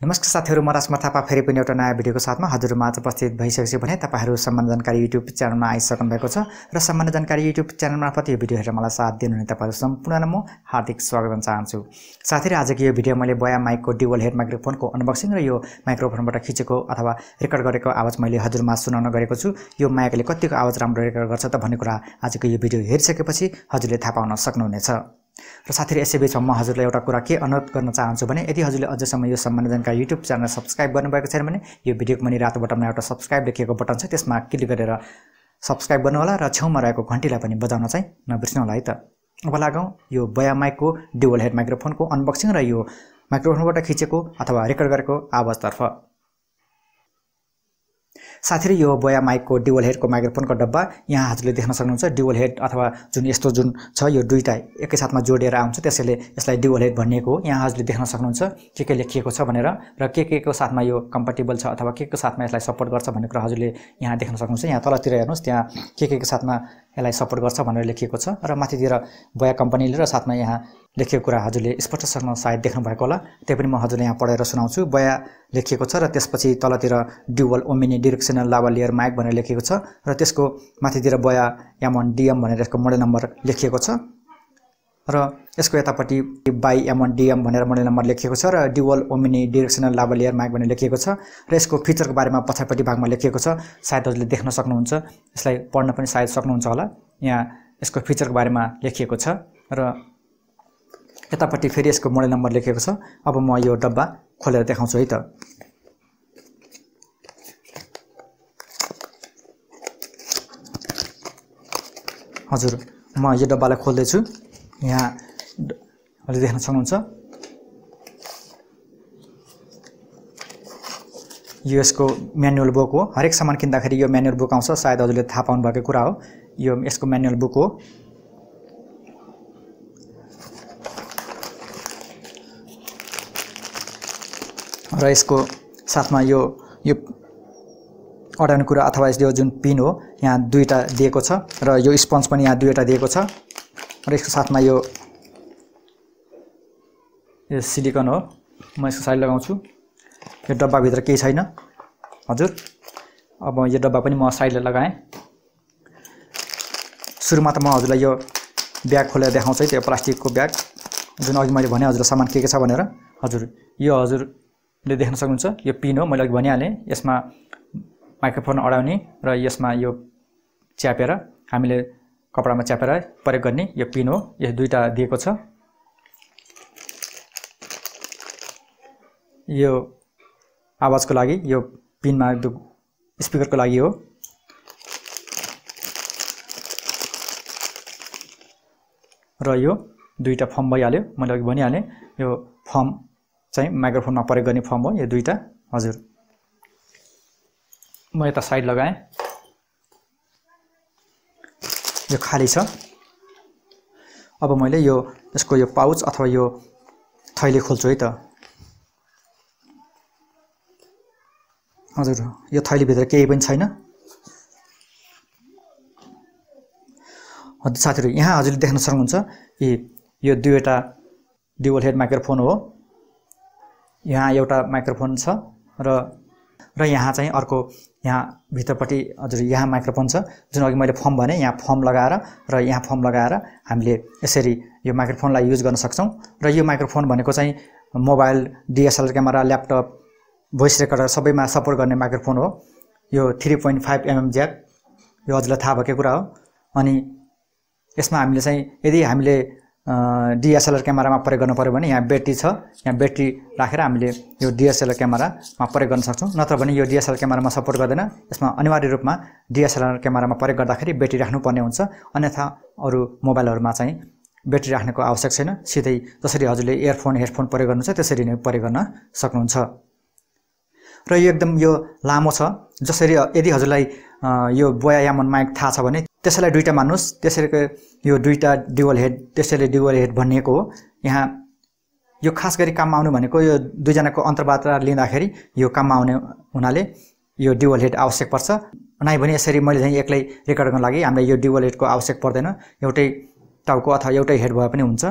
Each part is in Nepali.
नमस्कार साथीहरु, म राजकुमार थापा फेरि पनि एउटा नयाँ भिडियोको साथमा हजुरमाझ उपस्थित भइसकेछु भने तपाईहरु सामान्य जानकारी युट्युब च्यानलमा आइसक्नु भएको छ र सामान्य जानकारी युट्युब च्यानल मार्फत यो भिडियो हेरेर मलाई साथ दिनुहुने तपाईहरु सम्पूर्ण म हार्दिक स्वागत गर्न चाहन्छु। साथीहरु, आजको यो भिडियो मैले बोया माइकको ड्युअल हेड माइक्रोफोनको अनबक्सिङ र यो माइक्रोफोनबाट खिचेको अथवा रेकर्ड गरेको आवाज मैले हजुरमाझ सुनाउन गरेको छु। यो माइकले कतिको आवाज राम्रो रेकर्ड गर्छ त भन्ने कुरा आजको यो भिडियो हेरिसकेपछि हजुरले थाहा पाउन सक्नुहुनेछ। र साथीहरु, यसैबीचमा म हजुरलाई एउटा कुरा के अनुरोध गर्न चाहन्छु भने यदि हजुरले अझसम्म यो सामान्य जानकारी युट्युब च्यानल सब्स्क्राइब गर्नुभएको छैन भने यो भिडियोको मुनि रातो बटनमा एउटा सब्स्क्राइब लेखिएको बटन छ, त्यसमा क्लिक गरेर सब्स्क्राइब गर्नु होला र छेउमा रहेको घण्टीलाई पनि बजाउन चाहिँ नबिर्सनु होला है त। अब लागौं यो बोया माइकको ड्युअल हेड माइक्रोफोनको अनबक्सिङ र यो माइक्रोफोनबाट खिचेको अथवा रेकर्ड गरेको आवाजतर्फ। साथीहरु, यो बोया माइकको ड्युअल हेडको माइक्रोफोनको डब्बा यहाँ हजुरले देख्न सक्नुहुन्छ। ड्युअल हेड अथवा जुन यस्तो जुन छ यो दुईटा एकैसाथमा जोडिएर आउँछ, त्यसैले यसलाई ड्युअल हेड भनिएको हो। यहाँ हजुरले देख्न सक्नुहुन्छ के लेखिएको छ भनेर र के को साथमा यो कम्प्याटिबल छ अथवा के को साथमा यसलाई सपोर्ट गर्छ भन्ने कुरा हजुरले यहाँ देख्न सक्नुहुन्छ। यहाँ तलतिर हेर्नुस्, त्यहाँ के को साथमा यसलाई सपोर्ट गर्छ भनेर लेखिएको छ र माथितिर बोया कम्पनीले र साथमा यहाँ लेखिएको कुरा हजुरले स्पष्टसँग सायद देख्नु भएको होला। त्यही पनि म हजुरले यहाँ पढेर सुनाउँछु। बोया लेखिएको छ र त्यसपछि तलतिर ड्युअल ओमिनी डाइरेक्सनल लाभालियर माइक भनेर लेखिएको छ र त्यसको माथितिर बोया M1 DM भनेर यसको मोडल नम्बर लेखिएको छ र यसको यतापट्टि बाई M1 DM भनेर मोडल नम्बर लेखिएको छ र ड्युअल ओमिनी डाइरेक्सनल लाभालियर माइक भनेर लेखिएको छ र यसको फिचरको बारेमा पछाडिपट्टि भागमा लेखिएको छ। सायद हजुरले देख्न सक्नुहुन्छ, यसलाई पढ्न पनि सायद सक्नुहुन्छ होला। यहाँ यसको फिचरको बारेमा लेखिएको छ र यतापट्टि फेरि यसको मोडल नम्बर लेखिएको छ। अब म यो डब्बा खोलेर देखाउँछु है त। हजुर, म यो डब्बालाई खोल्दै छु। यहाँ हजुरले देख्न सक्नुहुन्छ यो यसको म्यानुअल बुक हो। हरेक सामान किन्दाखेरि यो म्यानुअल बुक आउँछ, सायद हजुरले थाहा पाउनु भएको कुरा हो। यो यसको म्यानुअल बुक हो र यसको साथमा यो अडाउने कुरा अथवा यो जुन पिन हो यहाँ दुईटा दिएको छ र यो स्पन्ज पनि यहाँ दुईटा दिएको छ र यसको साथमा यो सिलिकन हो। म यसको साइड लगाउँछु। यो डब्बाभित्र केही छैन हजुर। अब यो डब्बा पनि म साइडले लगाएँ। सुरुमा त म हजुरलाई यो ब्याग खोलेर देखाउँछु है, त्यो प्लास्टिकको ब्याग जुन अघि मैले भने हजुरलाई सामान के छ भनेर। हजुर, यो हजुरले देख्न सक्नुहुन्छ यो पिन हो। मैले अघि भनिहालेँ, यसमा माइक्रोफोन अडाउने र यसमा यो च्यापेर हामीले कपडामा च्यापेर प्रयोग गर्ने यो पिन हो। यो दुईटा दिएको छ। यो आवाजको लागि यो पिनमा स्पिकरको लागि हो र यो दुईटा फर्म भइहाल्यो। मैले अघि भनिहालेँ यो फर्म चाहिँ माइक्रोफोनमा प्रयोग गर्ने फर्म हो यो दुईटा। हजुर, म यता साइड लगाएँ। यो खाली छ। अब मैले यसको यो पाउच अथवा यो थैली खोल्छु है त। हजुर, यो थैलीभित्र केही पनि छैन। हजुर साथीहरु, यहाँ हजुरले देख्न सक्नुहुन्छ कि यो दुईवटा ड्युअल हेड माइक्रोफोन हो। यहाँ एउटा माइक्रोफोन छ र यहाँ चाहिँ अर्को यहाँ भित्रपट्टि हजुर यहाँ माइक्रोफोन छ। जुन अघि मैले फर्म भने यहाँ फर्म लगाएर र यहाँ फर्म लगाएर हामीले यसरी यो माइक्रोफोनलाई युज गर्न सक्छौँ। र यो माइक्रोफोन भनेको चाहिँ mobile, DSLR camera, laptop, voice recorder सबैमा सपोर्ट गर्ने माइक्रोफोन हो। यो 3.5 mm ज्याक, यो हजुरलाई थाहा भएकै कुरा हो। अनि यसमा हामीले चाहिँ यदि हामीले DSLR क्यामेरामा प्रयोग गर्नु पर्यो भने यहाँ ब्याट्री छ। यहाँ ब्याट्री राखेर हामीले यो DSLR क्यामेरामा प्रयोग गर्न सक्छौँ। नत्र भने यो DSLR क्यामेरामा सपोर्ट गर्दैन। यसमा अनिवार्य रूपमा DSLR क्यामेरामा प्रयोग गर्दाखेरि ब्याट्री राख्नुपर्ने हुन्छ। अन्यथा अरू मोबाइलहरूमा चाहिँ ब्याट्री राख्नेको आवश्यक छैन। सिधै जसरी हजुरले इयरफोन, हेडफोन प्रयोग गर्नुहुन्छ त्यसरी नै प्रयोग गर्न सक्नुहुन्छ। र यो एकदम यो लामो छ। जसरी यदि हजुरलाई यो बोया M1 माइक थाहा छ भने त्यसैलाई दुईटा मान्नुस्। त्यसैले यो दुईटा ड्युअल हेड, त्यसैले ड्युअल हेड भनिएको हो। यहाँ यो खास गरी काममा आउनु भनेको यो दुईजनाको अन्तर्वार्ता लिँदाखेरि यो काममा आउने हुनाले यो ड्युअल हेड आवश्यक पर्छ। नै भने यसरी मैले चाहिँ एक्लै रेकर्ड गर्न लागि हामीलाई यो ड्युअल हेडको आवश्यक पर्दैन। एउटै टाउको अथवा एउटै हेड भए पनि हुन्छ।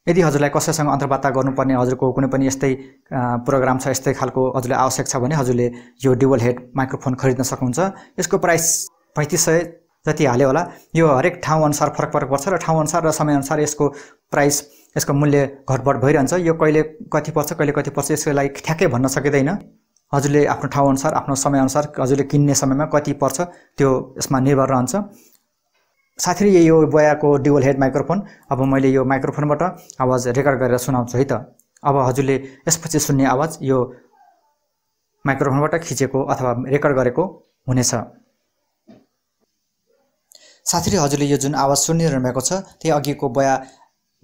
यदि हजुरलाई कसैसँग अन्तर्वार्ता गर्नुपर्ने हजुरको कुनै पनि यस्तै प्रोग्राम छ, यस्तै खालको हजुरलाई आवश्यक छ भने हजुरले यो ड्युअल हेड माइक्रोफोन खरिद्न सक्नुहुन्छ। यसको प्राइस 3500 जति हाल्यो होला। यो हरेक ठाउँ अनुसार फरक पर्छ र ठाउँ अनुसार र समय अनुसार यसको प्राइस, यसको मूल्य घटबढ भइरहन्छ। यो कहिले कति पर्छ कहिले कति पर्छ यसलाई ठ्याक्कै भन्न सकिँदैन। हजुरले आफ्नो ठाउँ अनुसार, आफ्नो समय अनुसार हजुरले किन्ने समयमा कति पर्छ त्यो यसमा निर्भर रहन्छ। साथीले यो बोयाको ड्युअल हेड माइक्रोफोन, अब मैले यो माइक्रोफोनबाट आवाज रेकर्ड गरेर सुनाउँछु है त। अब हजुरले यसपछि सुन्ने आवाज यो माइक्रोफोनबाट खिचेको अथवा रेकर्ड गरेको हुनेछ। साथीले हजुरले यो जुन आवाज सुनिरहनु भएको छ त्यही अघिको बोया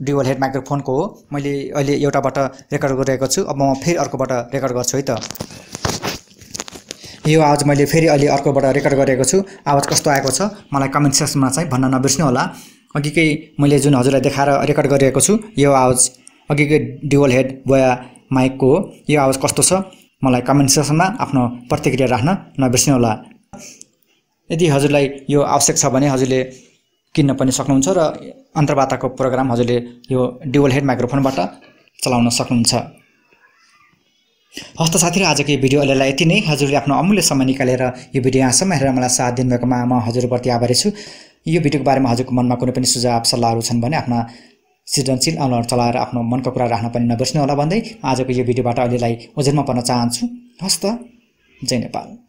ड्युअल हेड माइक्रोफोनको हो। मैले अहिले एउटाबाट रेकर्ड गरिरहेको छु। अब म फेरि अर्कोबाट रेकर्ड गर्छु है त। यो आवाज मैले फेरि अहिले अर्कोबाट रेकर्ड गरेको छु। आवाज कस्तो आएको छ मलाई कमेन्ट सेक्सनमा चाहिँ भन्न नबिर्स्नु होला। अघिकै मैले जुन हजुरलाई देखाएर रेकर्ड गरिरहेको छु यो आवाज अघिकै ड्युअल हेड बोया माइकको हो। यो आवाज कस्तो छ मलाई कमेन्ट सेक्सनमा आफ्नो प्रतिक्रिया राख्न नबिर्स्नु होला। यदि हजुरलाई यो आवश्यक छ भने हजुरले किन्न पनि सक्नुहुन्छ र अन्तर्वार्ताको प्रोग्राम हजुरले यो ड्युअल हेड माइक्रोफोनबाट चलाउन सक्नुहुन्छ। हस्त साथी, आजको यो भिडियो अहिलेलाई यति नै। हजुरले आफ्नो अमूल्य समय निकालेर यो भिडियो यहाँसम्म हेरेर मलाई साथ दिनुभएकोमा म हजुरप्रति आभारी छु। यो भिडियोको बारेमा हजुरको मनमा कुनै पनि सुझाव सल्लाहहरू छन् भने आफ्ना सृजनशील अनुहार चलाएर आफ्नो मनको कुरा राख्न पनि नबिर्स्नु होला भन्दै आजको यो भिडियोबाट अहिलेलाई ओझेलमा पर्न चाहन्छु। हस्त, जय नेपाल।